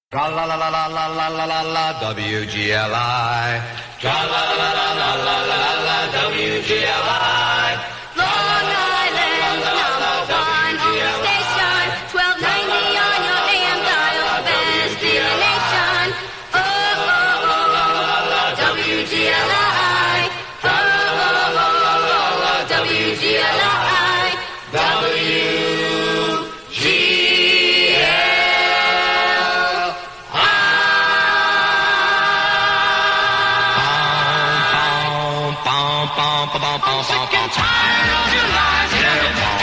Tra la la la la la la la la la WGLI. Tra la la la la la la la la WGLI. Long Island's number one home station, 1290 on your AM dial, best in the nation. Oh, oh, oh, WGLI. Oh, oh, oh, WGLI. I'm sick and tired of your lies.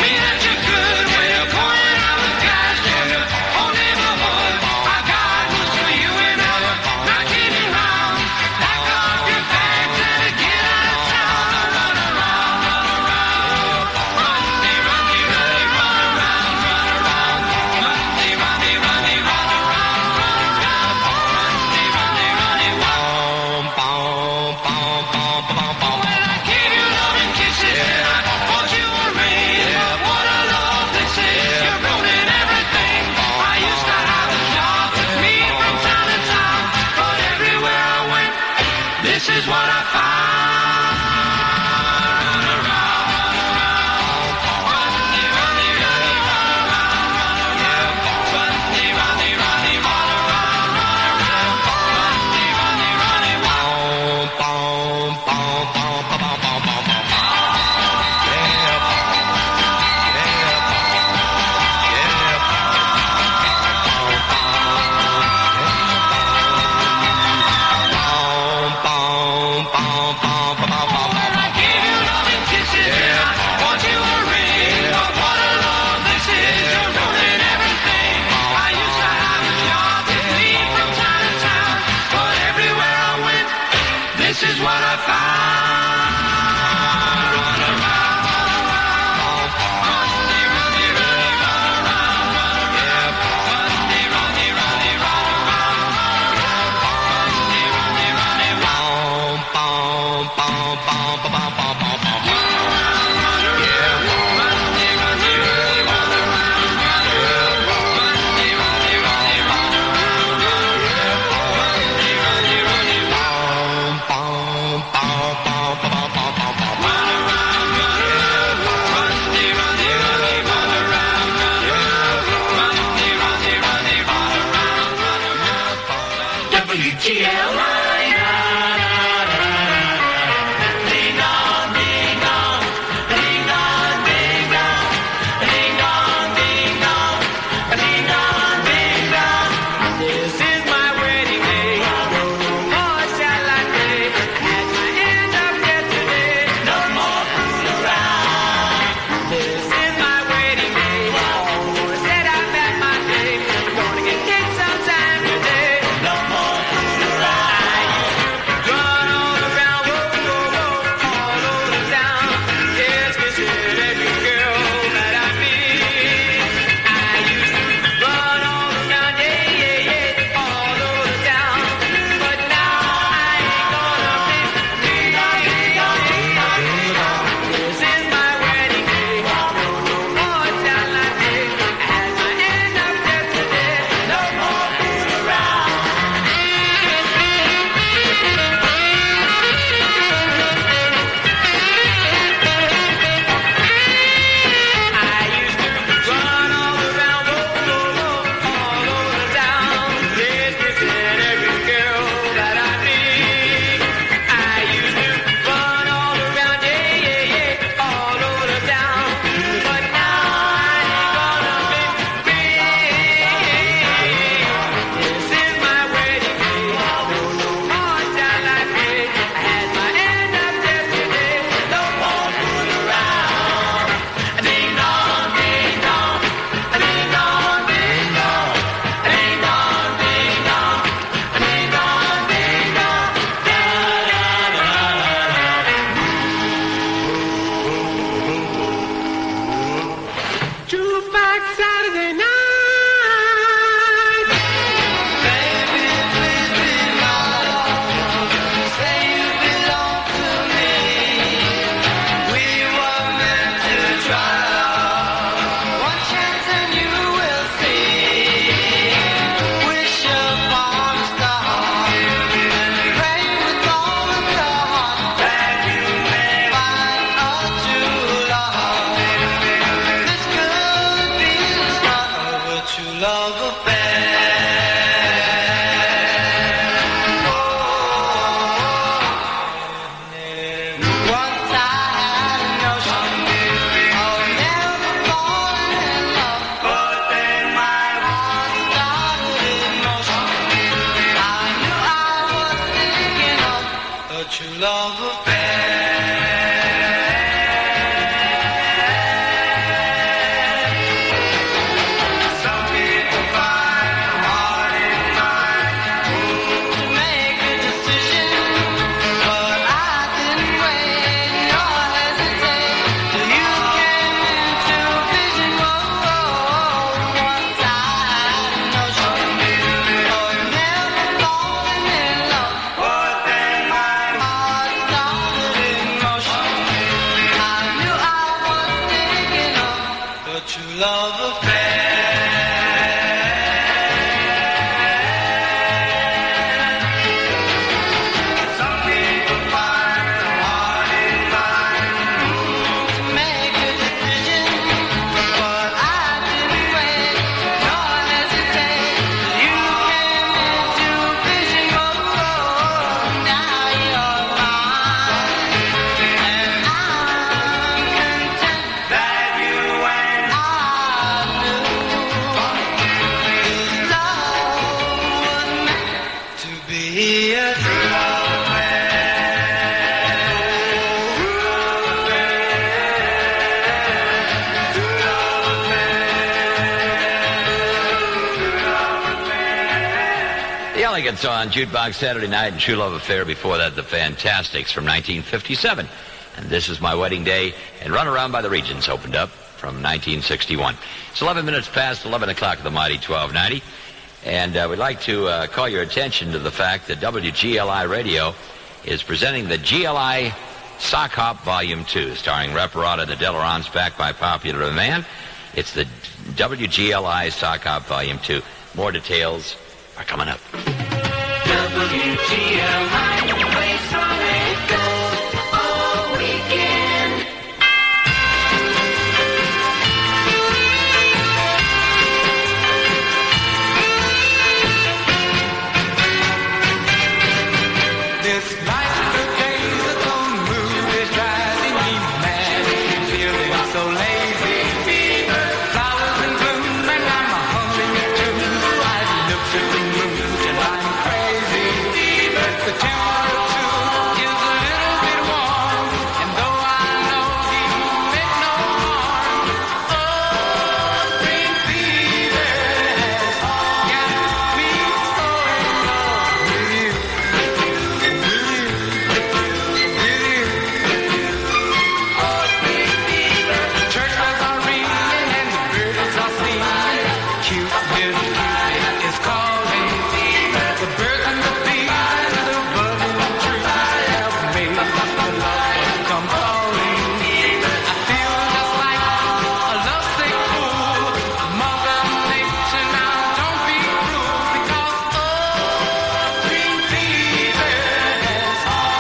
Me that you're good when you're pouring out the gas from your whole neighborhood. I got news for you and I'm not kidding around. Pack up your bags and get out of town. Run around, run around. Runny, runny, runny, run around, run around. Runny, runny, runny, run around, run around. Runny, runny, runny, boom, boom, boom, boom, boom, boom. When I give you love and kisses and I bought you a ring, what a love this is. You're ruining everything. I used to have a job to meet from town to town, but everywhere I went, this is what I found. Run around, run around. Runny, runny, runny, run around, run around. Runny, runny, runny, run around, run around. Runny, runny, runny, boom, boom, boom, boom, boom, boom, boom, boom. This is what I found. Run around, runny, runny, runny, run around, run around. Runny, runny, runny, run around, run around. Runny, runny, runny, boom, boom, boom, boom, boom, boom, boom, boom, boom. Run around, run around. Runny, runny, runny, run around, run around. Runny, runny, runny, run around, run around. Runny, runny, runny, boom, boom, boom, boom, boom, boom, boom, boom, boom. Run around, run around. Runny, runny, runny, run around, run around. Runny, runny, runny, run around, run around. WGLI. Ding dong, ding dong, ding dong, ding dong, ding dong, ding dong, ding dong, ding dong. This is my wedding day. No more shall I pay. At my end of yesterday, no more fool around. This is my wedding day. Oh, said I've had my day. Gonna get kicked sometime today. No more fool around. I used to run all around, whoa, whoa, whoa, all over town. Yes, kissing every girl that I meet. I used to run all around, yeah, yeah, yeah, all over town. But now I ain't gonna be ding dong, ding dong, ding dong, ding dong. This is my wedding day. No more shall I pay. At my end of yesterday, no more fool around. I used to run all around, whoa, whoa, whoa, all over town. Yes, kissing every girl that I meet. I used to run all around, yeah, yeah, yeah, all over town. But now I ain't gonna be free. This is my wedding day. No more shall I pay. I had my end of yesterday. No more fool around. Ding dong, ding dong, ding dong, ding dong, ding dong, ding dong, ding dong, ding dong, da da da da. Jukebox Saturday night. Baby, please belong. Say you belong to me. We were meant to try. One chance and you will see. Wish love affair. Some people find hard in mind to make a decision, but I didn't wait nor hesitate till you came into vision. Whoa, once I had a notion of never falling in love, but then my heart started in motion. I knew I was thinking of the true love affair. Some people find hard in mind to make a decision, but I didn't wait nor hesitate till you came into vision. Oh, now you're mine, and I'm content that you and I knew this love was meant to be a true love affair. The Elegants on Jukebox Saturday Night and True Love Affair. Before that, the Fantastics from 1957. And This Is My Wedding Day and Run Around by the Regions opened up from 1961. It's 11 minutes past 11 o'clock at the Mighty 1290. And we'd like to call your attention to the fact that WGLI Radio is presenting the GLI Sock Hop Volume 2, starring Reparata de Delarance, backed by popular demand. It's the WGLI Sock Hop Volume 2. More details are coming up. WGLI, place on it goes all weekend. This night the days of the mood is driving me mad. Feeling so lazy. Flowers in bloom and I'm humming a tune. I look at the moon and I'm crazy. The temperature is a little bit warm, and though I know he meant no harm, oh, spring fever has got me so in love with you. Church bells are ringing and the birds are singing. Cute little Cupid is calling. The birds and the bees and the budding trees have made the lovers come calling. I feel just like a lovesick fool. Mother Nature, now don't be cruel, because spring fever has got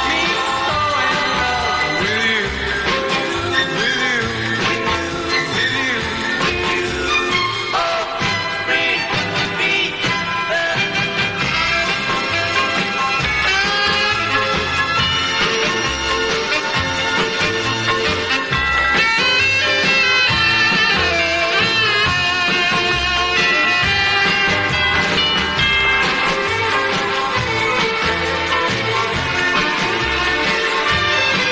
me so in love with you.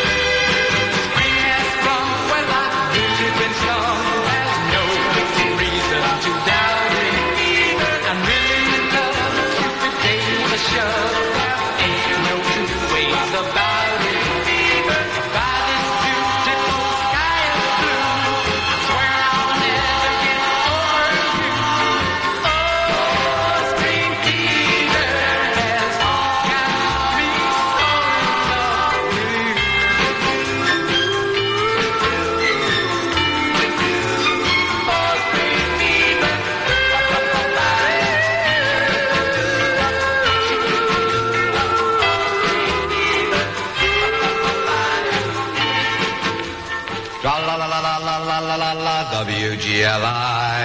Spring has sprung, well, I've really been stung. There's no reason to doubt it. I'm really in love. Cupid gave a shove. Ain't no two ways about it. By this beautiful sky of blue, I swear I'll never get over you. Oh, spring fever has got me so in love with you. Tra la la la la la la la la la WGLI.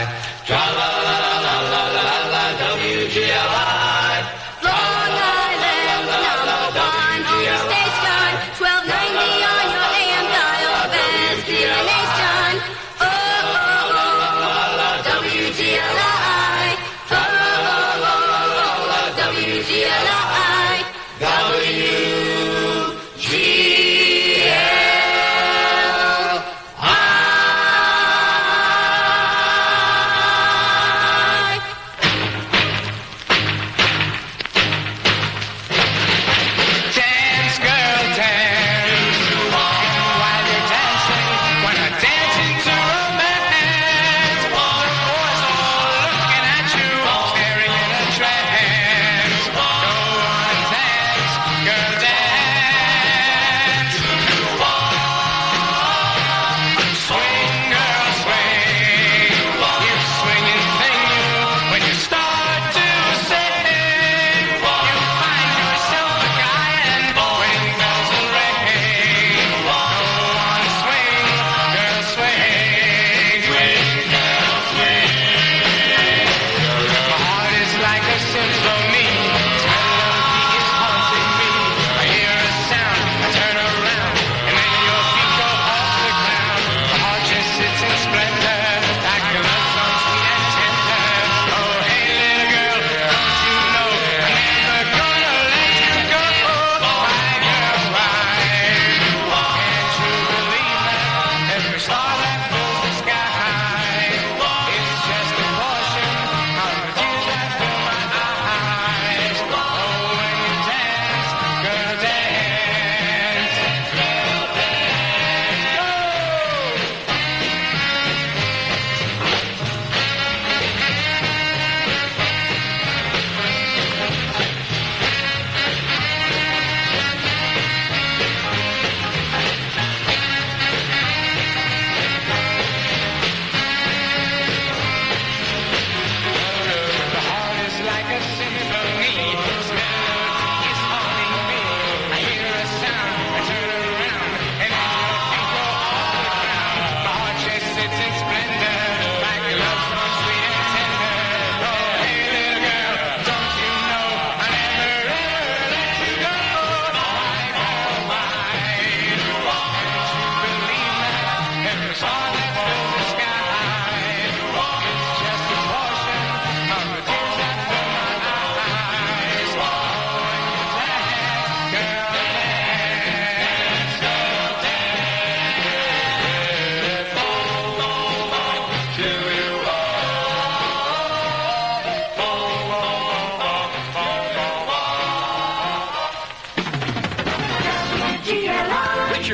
Tra la la la la la la la la WGLI. Long Island, number one only station, 1290 on your AM dial, best destination. Oh, oh, oh, WGLI. Oh, oh, oh, WGLI. WGLI.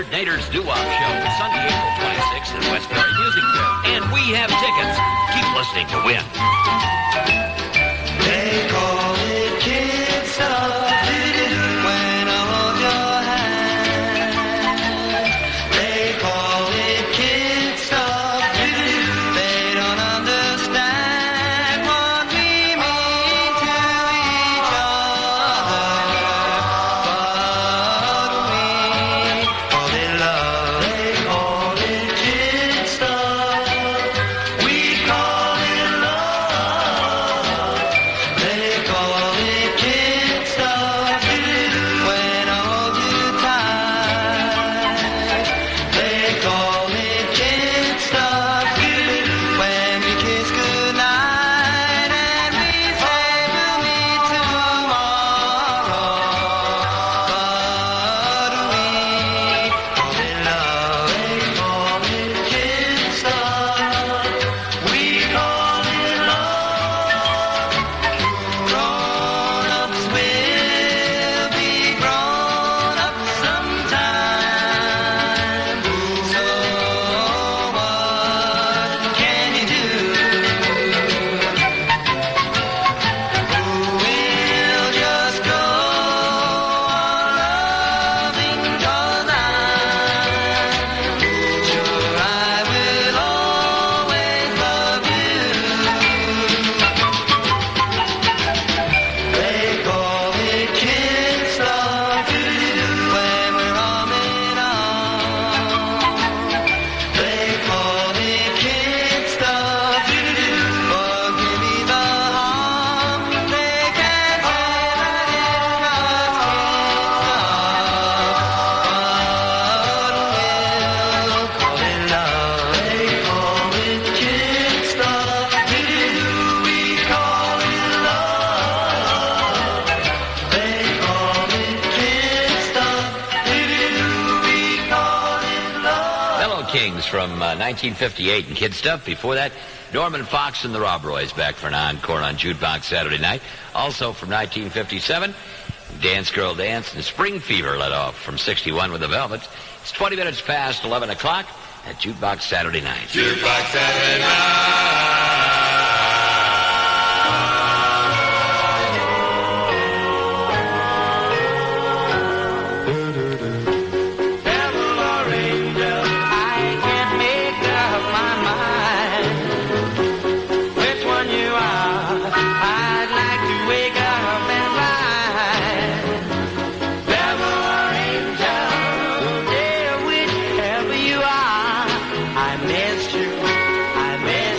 Nader's Doo-Wop Show, Sunday, April 26th at Westbury Music Fair. And we have tickets. Keep listening to win. They call it kid stuff when I hold your hand. They call it kid stuff. They don't understand what we mean to each other. But we call it love. They call it kid stuff. We call it love. They call it kid stuff when I hold you tight. They call it kid stuff when we kiss goodnight and we say we'll meet tomorrow. But we call it love. They call it kid stuff. We call it love. Grown-ups will be grown-ups sometime. So what can you do? We'll just go on loving 'cause I'm sure I will always love you. They call it kid stuff when we're arm in arm. They call it kid stuff. Forgive me the harm. They can't say that it's not kid stuff. But we'll call it love. They call it kid stuff. We call it love. They call it kid stuff. We call it love. Mellow Kings from 1958 and Kid Stuff. Before that, Norman Fox and the Rob Roys back for an encore on Jukebox Saturday night. Also from 1957, Dance Girl Dance and Spring Fever let off from 61 with the Velvets. It's 20 minutes past 11 o'clock at Jukebox Saturday night. Jukebox Saturday night. Devil or angel, I can't make up my mind which one you are. I'd like to wake up and find. Devil or angel, yeah, whichever you are, I miss you, I miss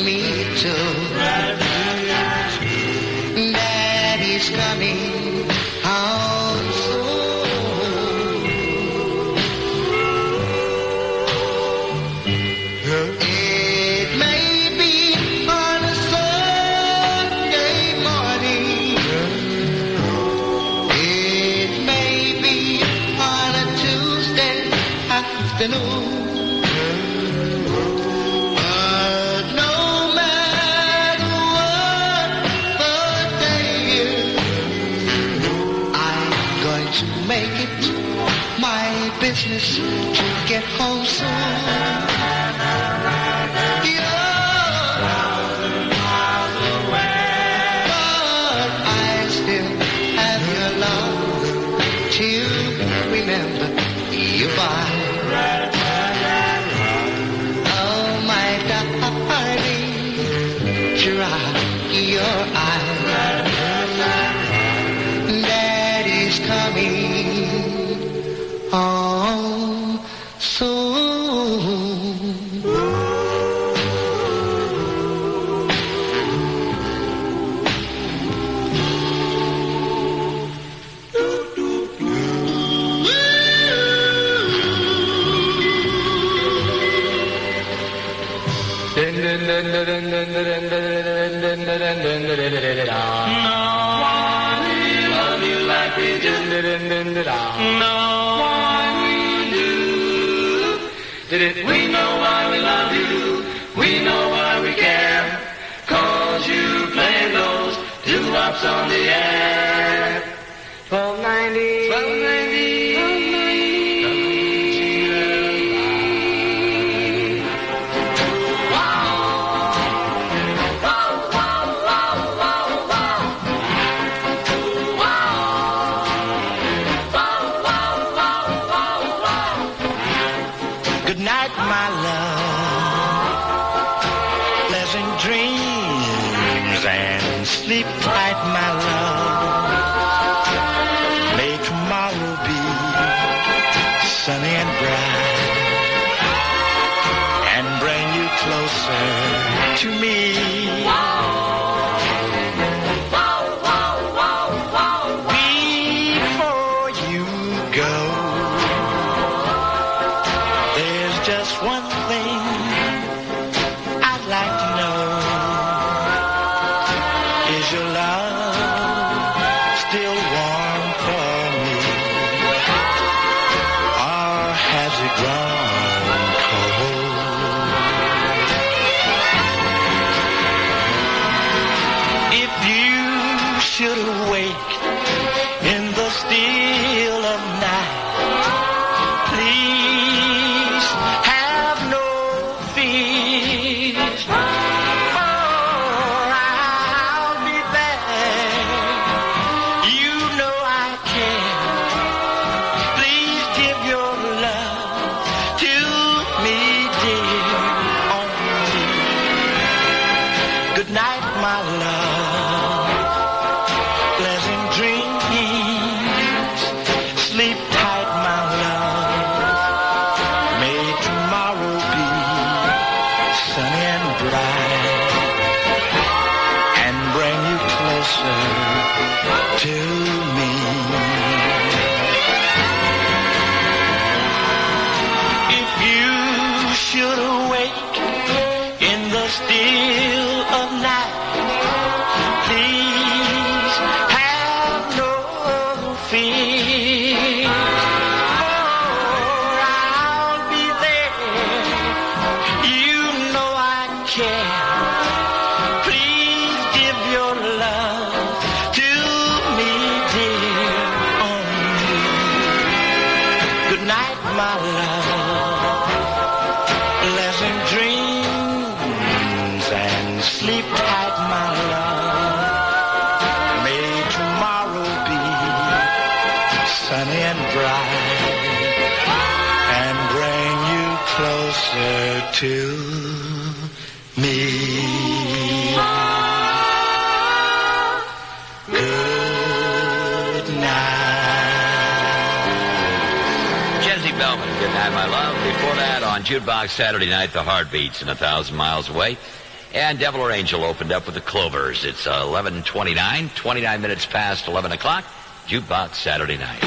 me too. Daddy's coming home soon. It may be on a Sunday morning. It may be on a Tuesday afternoon. But no matter what the day is, I'm going to make it my business to get home soon. But I still have your love to remember you by. Oh, my darling, dry your eyes. Daddy's coming home soon. Love you like we do. No one will do. We know why we love you. We know why we care. 'Cause you play those doo-wops on the air. 1290. 1290. Good night, my love. Pleasant dreams and sleep tight, my love. May tomorrow be sunny and bright and bring you closer to me. Before you go, there's just one thing I'd like to know. Is your love still warm for me? Or has it grown cold? If you should awake in the still of night, please have no fear, for I'll be there. You know I care. Please give your love to me, dear, only. Good night, my love. Pleasant dreams. Sleep tight, my love. May tomorrow be sunny and bright and bring you closer to me. If you should awake in the still of night, please have no fear, for I'll be there. You know I care. Please give your love to me, dear, only. Good night, my love. Pleasant dreams and sleep tight, my love. May tomorrow be sunny and bright and bring you closer to me. Good night. Jesse Bellman, Good Night, My Love. Before that, on Jukebox Saturday Night, The Heartbeats and 1,000 Miles Away. And Devil or Angel opened up with the Clovers. It's 11:29, 29 minutes past 11 o'clock. Jukebox Saturday night.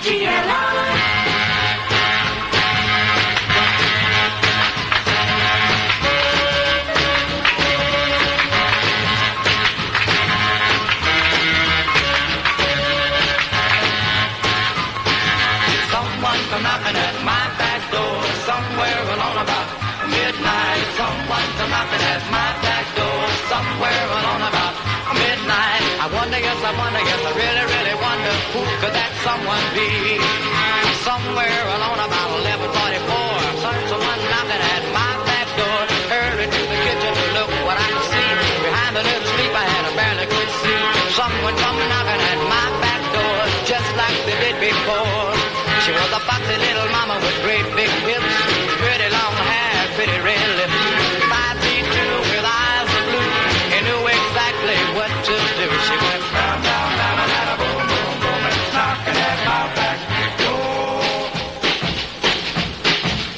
WGLI. Someone come knocking at my back door somewhere along about midnight. Someone come knocking at my back door somewhere along about midnight. I wonder, yes, I really, really wonder who could that someone be? Somewhere along about 11:44, someone knocking at my back door. Hurry to the kitchen to look what I can see. Behind the little sleep I had, I barely could see. Someone come knocking at my back door just like they did before. She was a foxy little mama with great big hips, pretty long hair, pretty red lips, 5 feet 2 with eyes of blue. He knew exactly what to do. She went round, round, round, and had a boom, boom, boom, and knocking at my back door.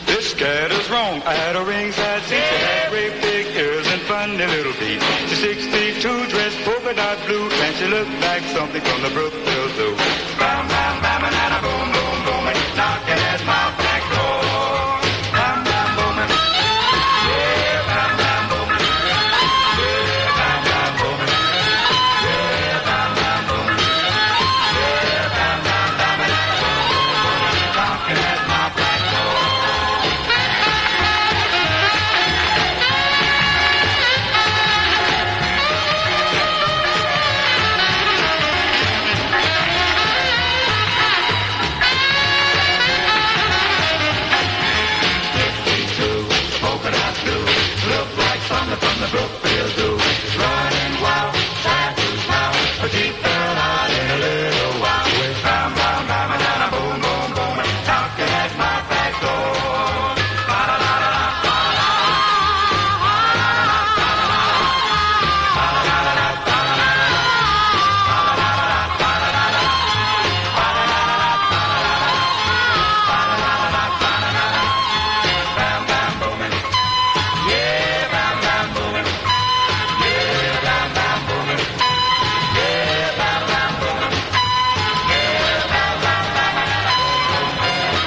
This cat is wrong. I had a ringside seat. She had great big ears and funny little feet. She's 6 feet 2, dressed polka dot blue, and she looked like something from the Brookfield Zoo. Bam, bam, bam, and had a boom, boom, boom, and knocking at my back door. Bam, bam, boom, and yeah, bam, bam, boom, and yeah, bam, bam, boom, and yeah, bam, bam, boom, and yeah, bam, bam, bam, and had a boom, boom, boom, and knocking at my back door. From the Brookfield Zoo, she's running wild, trying to smile, but she fell out in a little while. With bam, bam, bam, and a boom, boom, boom, and knocking at my back door. Bam, bam, booming. Yeah, bam, bam, booming. Yeah, bam, bam, booming. Yeah, bam, bam, booming. Yeah, bam, bam, bam,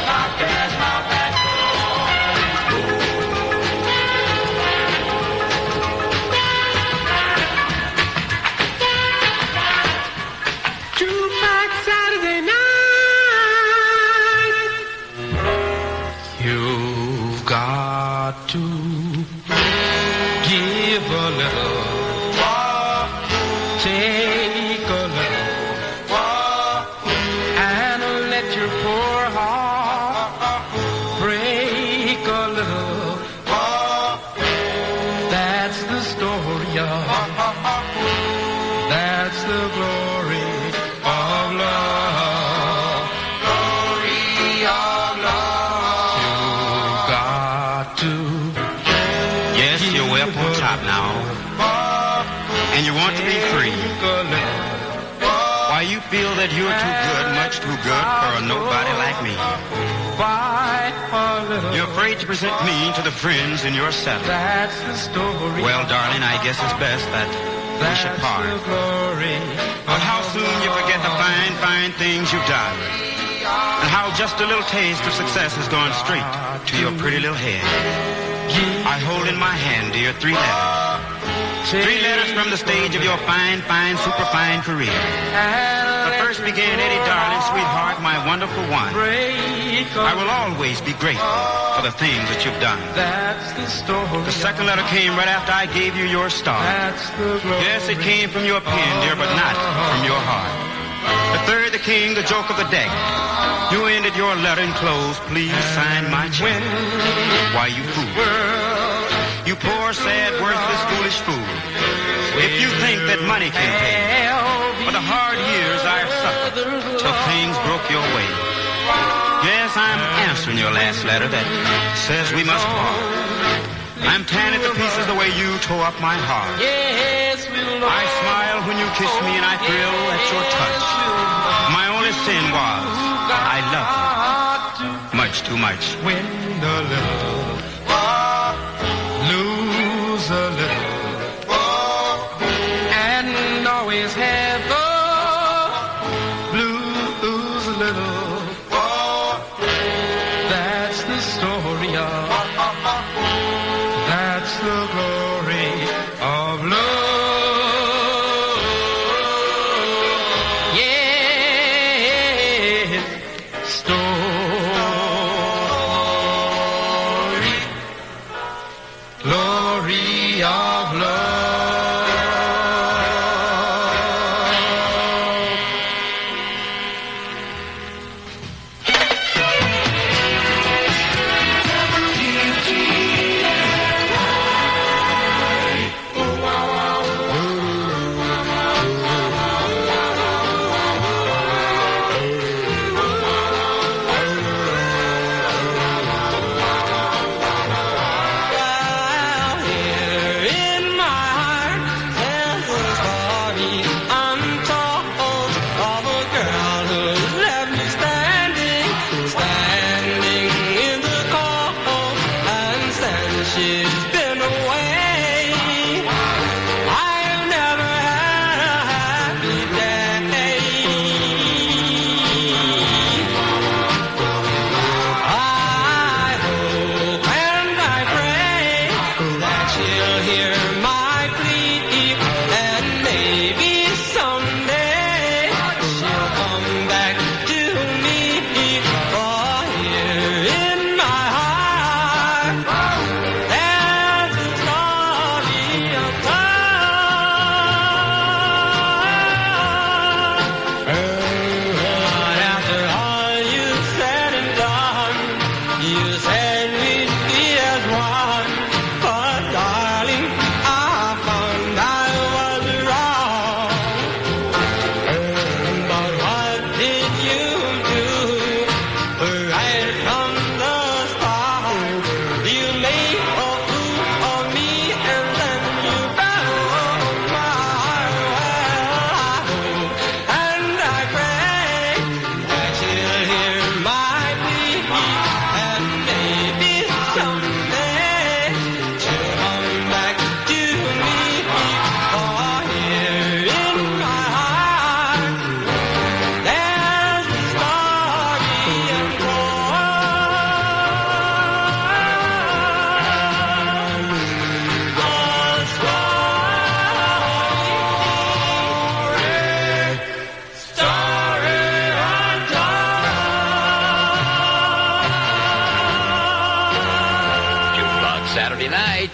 knocking at my back Jukebox Saturday night. You've got to give a little, take a little, and let your poor heart break a little. That's the story of, that's the glory of love. Glory of love. You've got to. Yes, you're way up on top now, and you want to be free. Why, you feel that you're too good, much too good for a nobody like me. You're afraid to present me to the friends in your set. That's the story. Well, darling, I guess it's best that we should part. But how soon you forget the fine, fine things you've done, and how just a little taste of success has gone straight to your pretty little head. I hold in my hand, dear, 3 letters. 3 letters from the stage of your fine, fine, superfine career. The first began, Eddie, darling, sweetheart, my wonderful one. I will always be grateful for the things that you've done. That's the story. The second letter came right after I gave you your star. That's the glory. Yes, it came from your pen, dear, but not from your heart. The third that came, the joke of the deck. You ended your letter in close, please sign my check. Why, you fool. You poor, sad, worthless, foolish fool. If you think that money can pay for the hard years I've suffered till things broke your way. Yes, I'm answering your last letter that says we must part. I'm tearing it to pieces the way you tore up my heart. I smile when you kiss me and I thrill at your touch. My only sin was I loved you much too much. When the little lose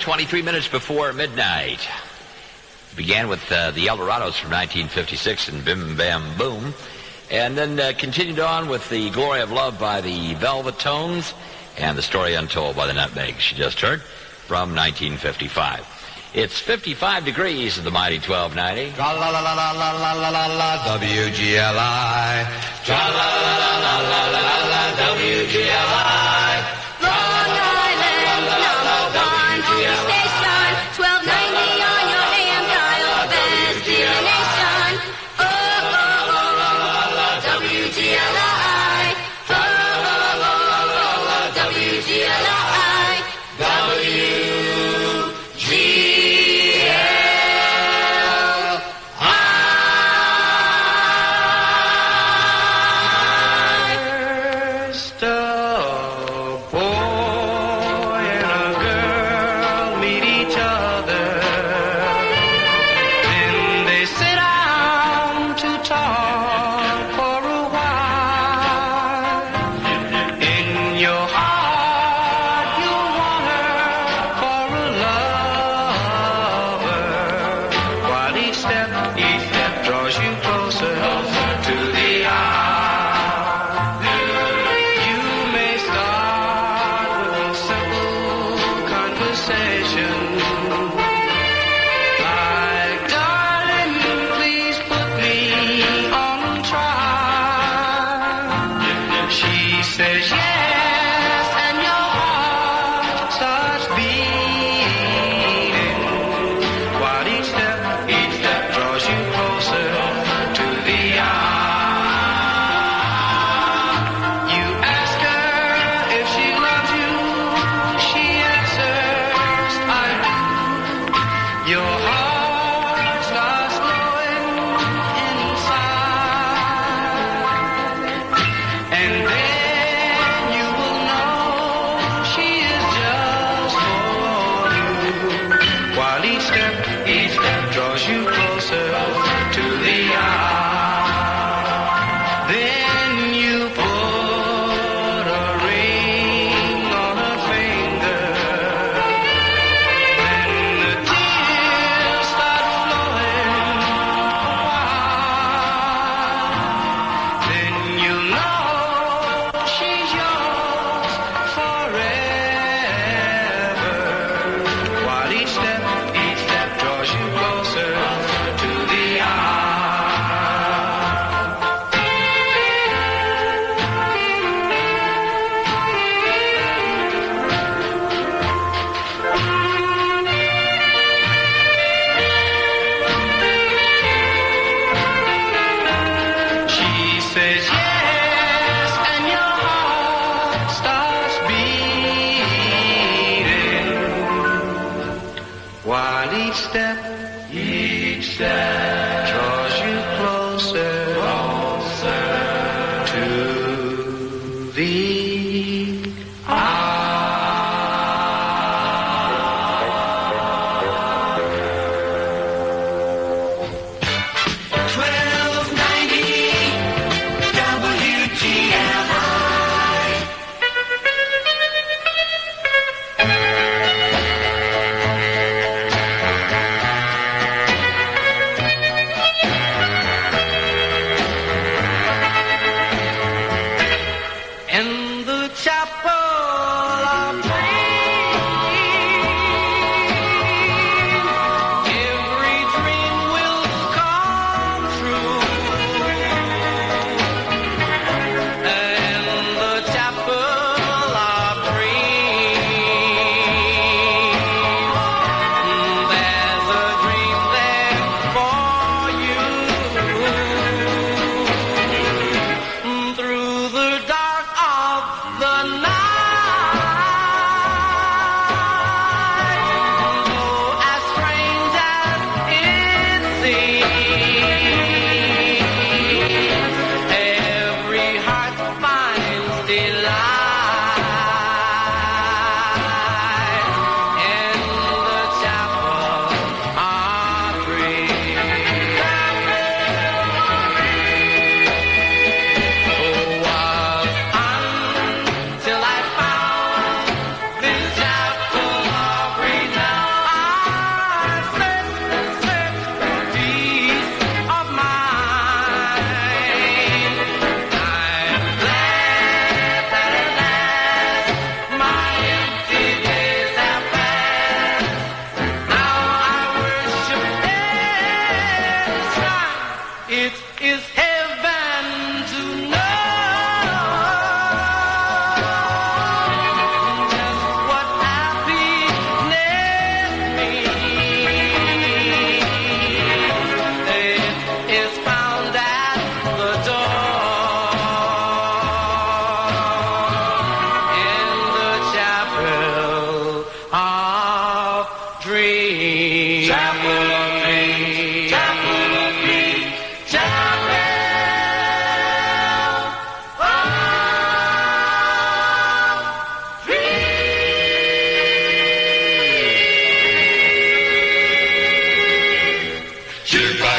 23 minutes before midnight. Began with the Eldorados from 1956 and Bim Bam Boom. And then continued on with The Glory of Love by the Velvet Tones and The Story Untold by the Nutmegs, you just heard, from 1955. It's 55 degrees at the mighty 1290. Tra-la-la-la-la-la-la-la-la, WGLI. Tra-la-la-la-la-la-la-la, WGLI. Long Island's number one only station, 1290 on your AM dial, best in the nation. Oh, oh, oh, WGLI. Oh, oh, oh, WGLI. First, a boy and a girl meet each other. Then they sit down to talk for a while. In your heart, you want her for a lover. While each step draws you closer to the eye. You may start with a simple conversation, like, darling, please put me on trial. She says yes, and your heart starts beating, while each step draws you closer to the eye. You ask her if she loves you, she answers, I do. Your heart starts glowing inside, and then you will know she is just for you, while each step draws you closer to the eye. Then you put a ring on her finger, then the tears start flowing a while. Then you know she's yours forever, while each step draws you closer to the eye. She says yes, and your heart starts beating, while each step draws you closer to the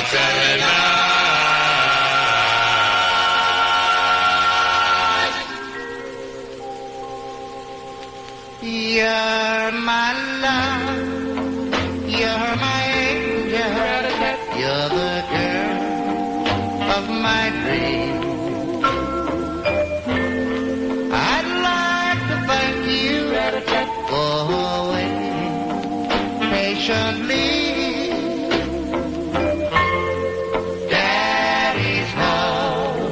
Jukebox Saturday night. You're my love, you're my angel, you're the girl of my dreams. I'd like to thank you for waiting patiently. Daddy's home,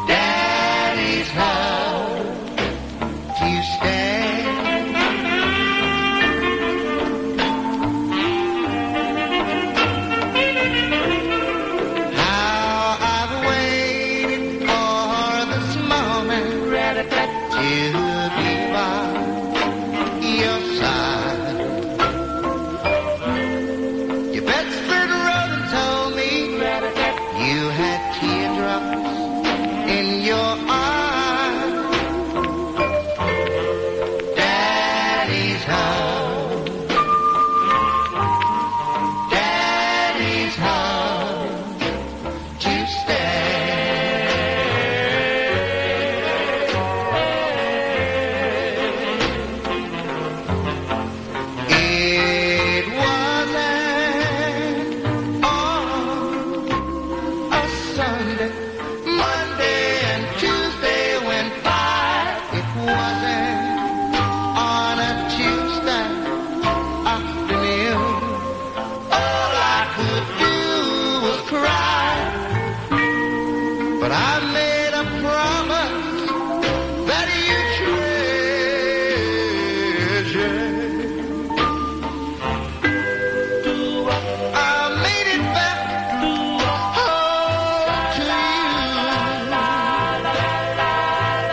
Daddy's home to stay. How I've waited for this moment to be by your side. Your best friend wrote and told me you had teardrops in your eyes. Daddy's home, Daddy's home to stay. It wasn't on a Sunday, Monday and Tuesday went by. It wasn't on a Tuesday afternoon. All I could do was cry, but I made a promise that you treasure. I made it back home to you.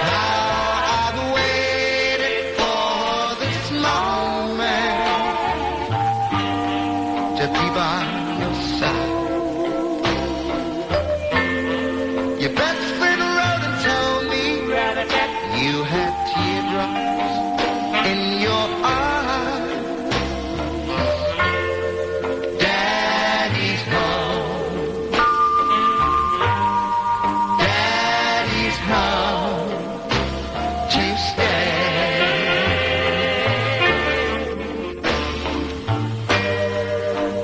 How I've waited for this moment to be by your side. Your best friend wrote and told me you had teardrops in your eyes. Daddy's home, Daddy's home to stay.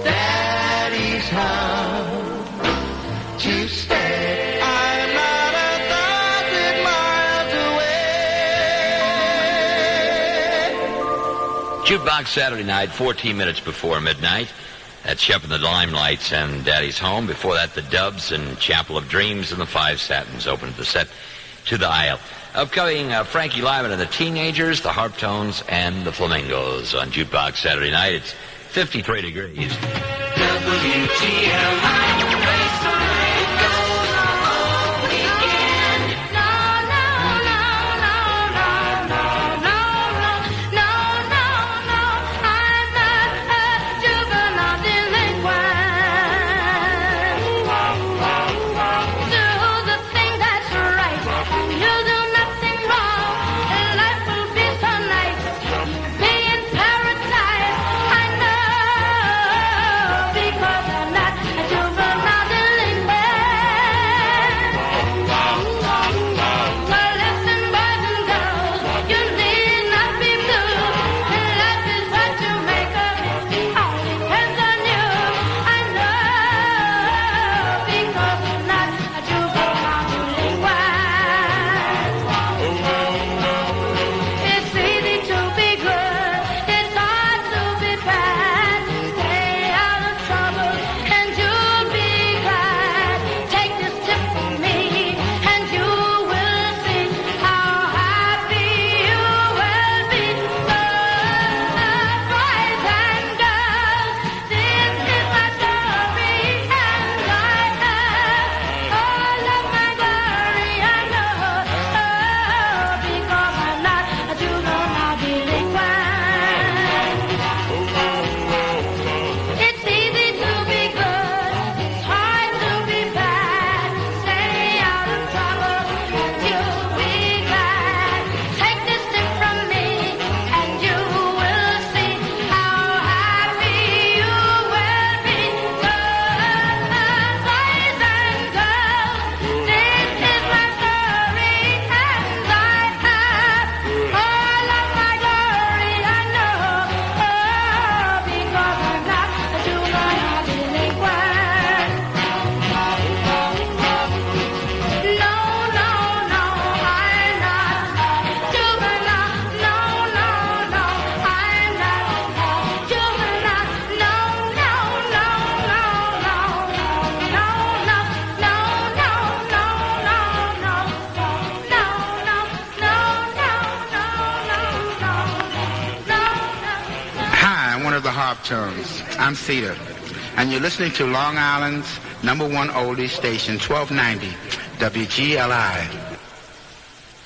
Daddy's home to stay. I'm not 1,000 miles away. Jukebox Saturday night, 14 minutes before midnight. That's Shep and the Limelights and Daddy's Home. Before that, the Dubs and Chapel of Dreams and the Five Satins opened the set to the aisle. Upcoming, Frankie Lyman and the Teenagers, the Harp Tones, and the Flamingos on Jukebox Saturday night. It's 53 degrees. WGLI, it goes all weekend. No, no, no, no, no, no, no, no, no, no. I'm not a juvenile delinquent. Do the thing that's right. You do nothing wrong, and life will be so nice. Be in paradise, I know, because I'm not a juvenile. pop tunes. I'm Cedar, and you're listening to Long Island's #1 oldie station, 1290 WGLI.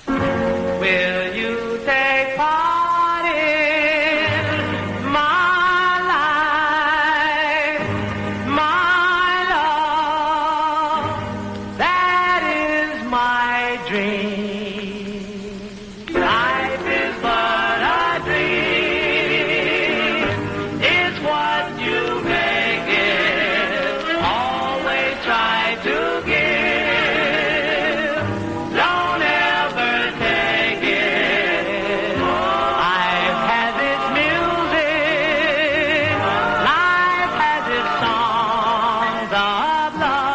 Will you take part in my life, my love? That is my dream. Life is but a dream. It's what you make it. Always try to give. Don't ever take it. Life has its music. Life has its songs of love.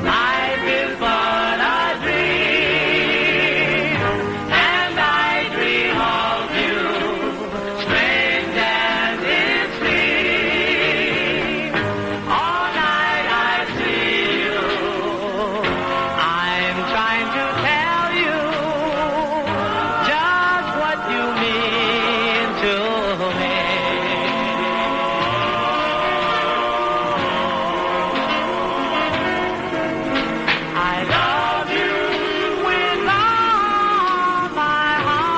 Life is but a dream, and I dream of you, strange as it seems. All night I see you. I'm trying to tell you just what you mean to me. I love you with all my heart,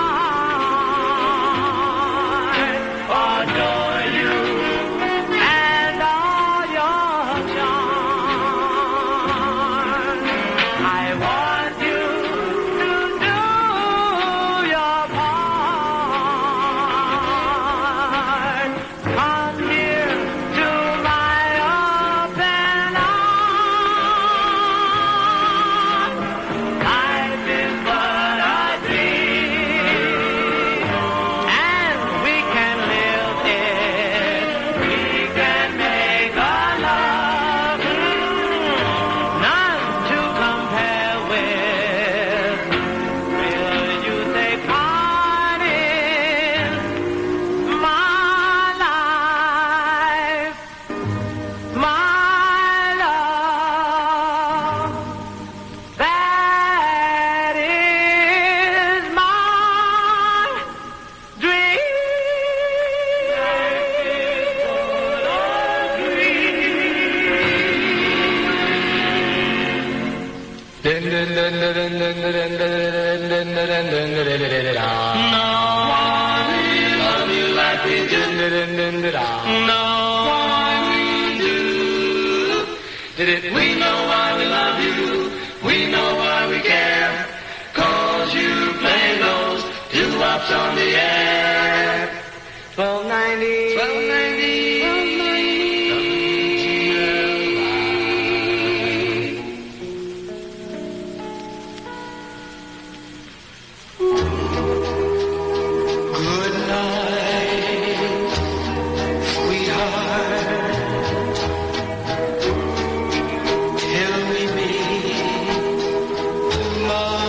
adore you and all your charms. I want you to do your part. Come here to my open arms. Life is but a dream, and we can live it. We can make a love none to compare with. Will you take part in my life, my love? That is my dream. Love you like we do. No one do. We know why we love you. We know why we care. 'Cause you play those doo-wops on the air. 1290. 1290. Good night, sweetheart. Till we meet tomorrow.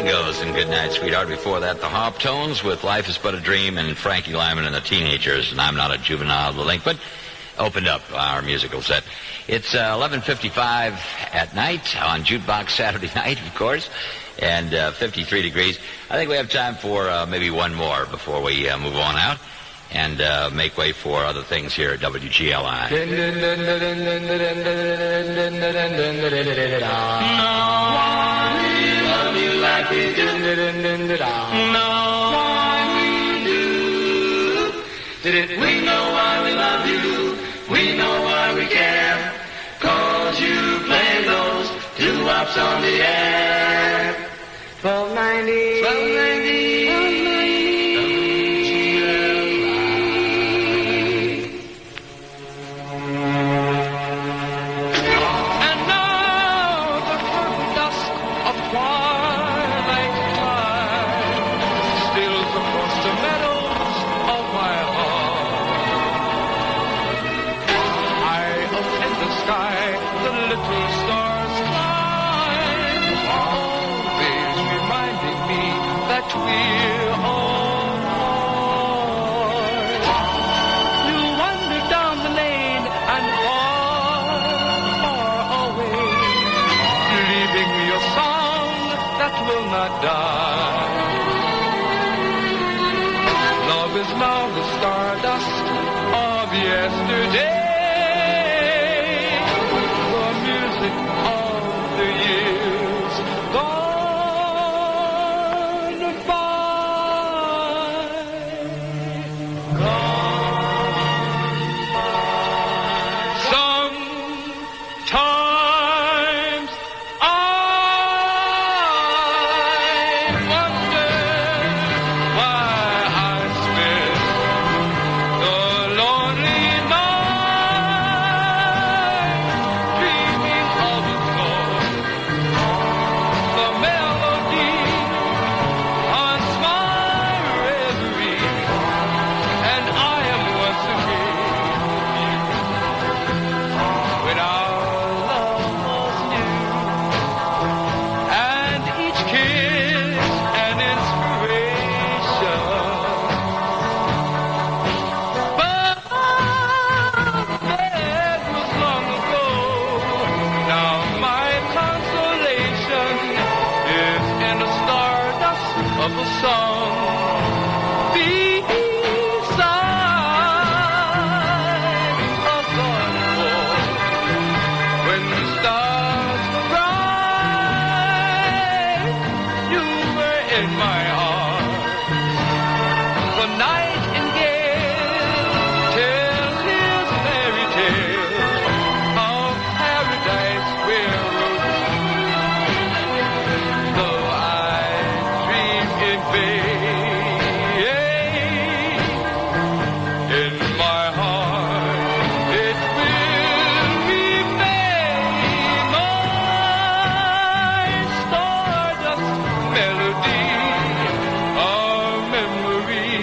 Flamingos and Good Night, Sweetheart. Before that, the Harp Tones with Life is But a Dream and Frankie Lyman and the Teenagers and I'm Not a Juvenile Delinquent opened up our musical set. It's 11:55 at night on Jukebox Saturday night, of course, and 53 degrees. I think we have time for maybe one more before we move on out and make way for other things here at WGLI. Like we do. No one we do. We know why we love you. We know why we care. 'Cause you play those doo-wops on the air. 1290. 1290. And now the purple dusk of twilight time stills across the meadows of my heart. High up in the sky, the little stars climb, always reminding me that we're all one. You wander down the lane and far, far away, leaving me a song that will not die. Love is now the stardust of yesterday, the music of the years gone by. Sometimes I wonder why I spend the lonely night dreaming of a song, the melody haunts my reverie, and I am once again when our love was new, and each kiss an inspiration. But that was long ago. Now my consolation is in the stardust of a song beside a gunboat. When the stars were bright, you were in my arms. The nightingale tells his fairy tale of paradise where roses, though I dream in vain. In my heart, it will remain my stardust melody, a memory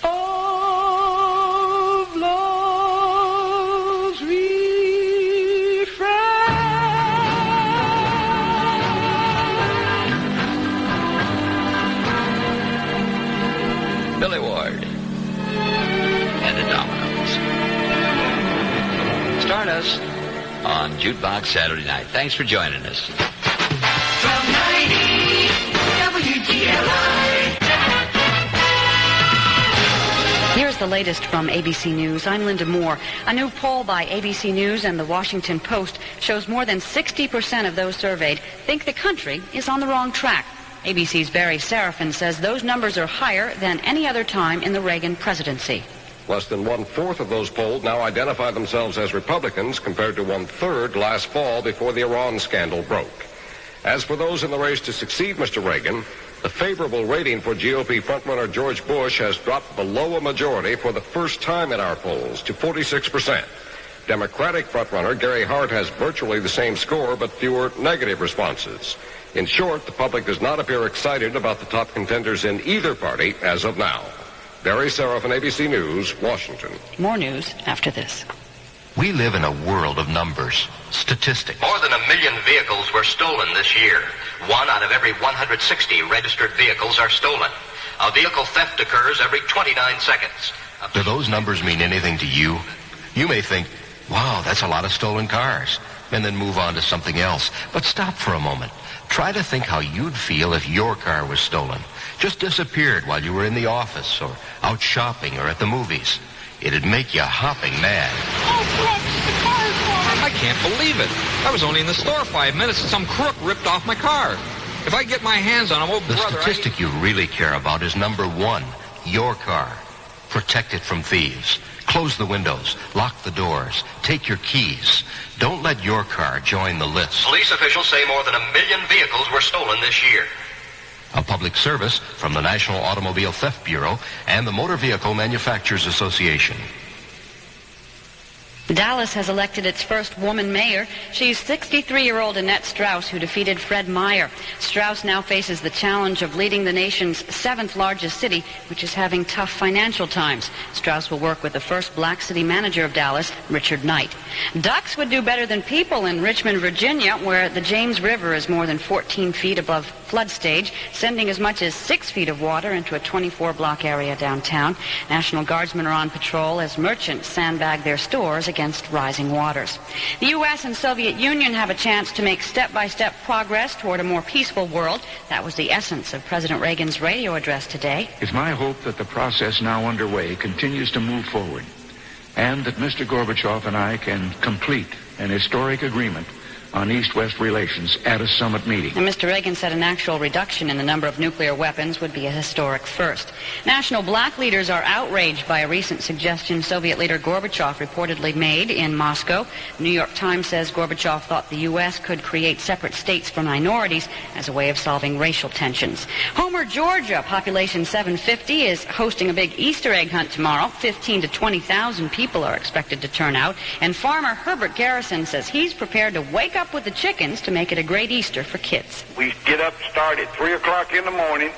of love's refrain. Billy Ward and the Dominoes. Stardust on Jukebox Saturday night. Thanks for joining us. From 90 WGLI. Here's the latest from ABC News. I'm Linda Moore. A new poll by ABC News and the Washington Post shows more than 60% of those surveyed think the country is on the wrong track. ABC's Barry Serafin says those numbers are higher than any other time in the Reagan presidency. Less than 1/4 of those polled now identify themselves as Republicans, compared to 1/3 last fall before the Iran scandal broke. As for those in the race to succeed Mr. Reagan, the favorable rating for GOP frontrunner George Bush has dropped below a majority for the first time in our polls to 46%. Democratic frontrunner Gary Hart has virtually the same score but fewer negative responses. In short, the public does not appear excited about the top contenders in either party as of now. Barry Serafin, ABC News, Washington. More news after this. We live in a world of numbers, statistics. More than 1 million vehicles were stolen this year. 1 out of every 160 registered vehicles are stolen. A vehicle theft occurs every 29 seconds. Do those numbers mean anything to you? You may think, wow, that's a lot of stolen cars, and then move on to something else. But stop for a moment. Try to think how you'd feel if your car was stolen. Just disappeared while you were in the office or out shopping or at the movies. It'd make you hopping mad. Oh, crooks, the car's gone. I can't believe it. I was only in the store 5 minutes and some crook ripped off my car. If I get my hands on him, oh, The brother, statistic you really care about is number 1, your car. Protect it from thieves. Close the windows. Lock the doors. Take your keys. Don't let your car join the list. Police officials say more than 1 million vehicles were stolen this year. A public service from the National Automobile Theft Bureau and the Motor Vehicle Manufacturers Association. Dallas has elected its first woman mayor. She's 63-year-old Annette Strauss, who defeated Fred Meyer. Strauss now faces the challenge of leading the nation's 7th largest city, which is having tough financial times. Strauss will work with the first black city manager of Dallas, Richard Knight. Ducks would do better than people in Richmond, Virginia, where the James River is more than 14 feet above flood stage, sending as much as 6 feet of water into a 24-block area downtown. National Guardsmen are on patrol as merchants sandbag their stores against rising waters. The U.S. and Soviet Union have a chance to make step-by-step progress toward a more peaceful world. That was the essence of President Reagan's radio address today. It's my hope that the process now underway continues to move forward, and that Mr. Gorbachev and I can complete an historic agreement on East-West relations at a summit meeting. And Mr. Reagan said an actual reduction in the number of nuclear weapons would be a historic first. National black leaders are outraged by a recent suggestion Soviet leader Gorbachev reportedly made in Moscow. The New York Times says Gorbachev thought the U.S. could create separate states for minorities as a way of solving racial tensions. Homer, Georgia, population 750, is hosting a big Easter egg hunt tomorrow. 15 to 20,000 people are expected to turn out. And farmer Herbert Garrison says he's prepared to wake up with the chickens to make it a great Easter for kids. We get up, start at 3 o'clock in the morning,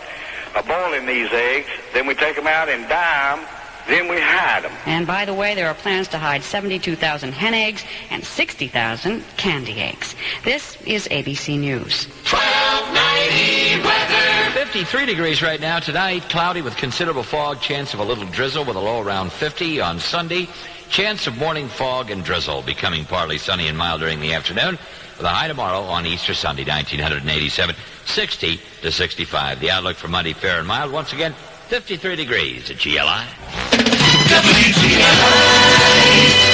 boiling these eggs. Then we take them out and dye them. Then we hide them. And by the way, there are plans to hide 72,000 hen eggs and 60,000 candy eggs. This is ABC News. 1290 weather. 53 degrees right now tonight. Cloudy with considerable fog. Chance of a little drizzle with a low around 50 on Sunday. Chance of morning fog and drizzle, becoming partly sunny and mild during the afternoon, with a high tomorrow on Easter Sunday, 1987, 60 to 65. The outlook for Monday, fair and mild. Once again, 53 degrees at GLI. WGLI.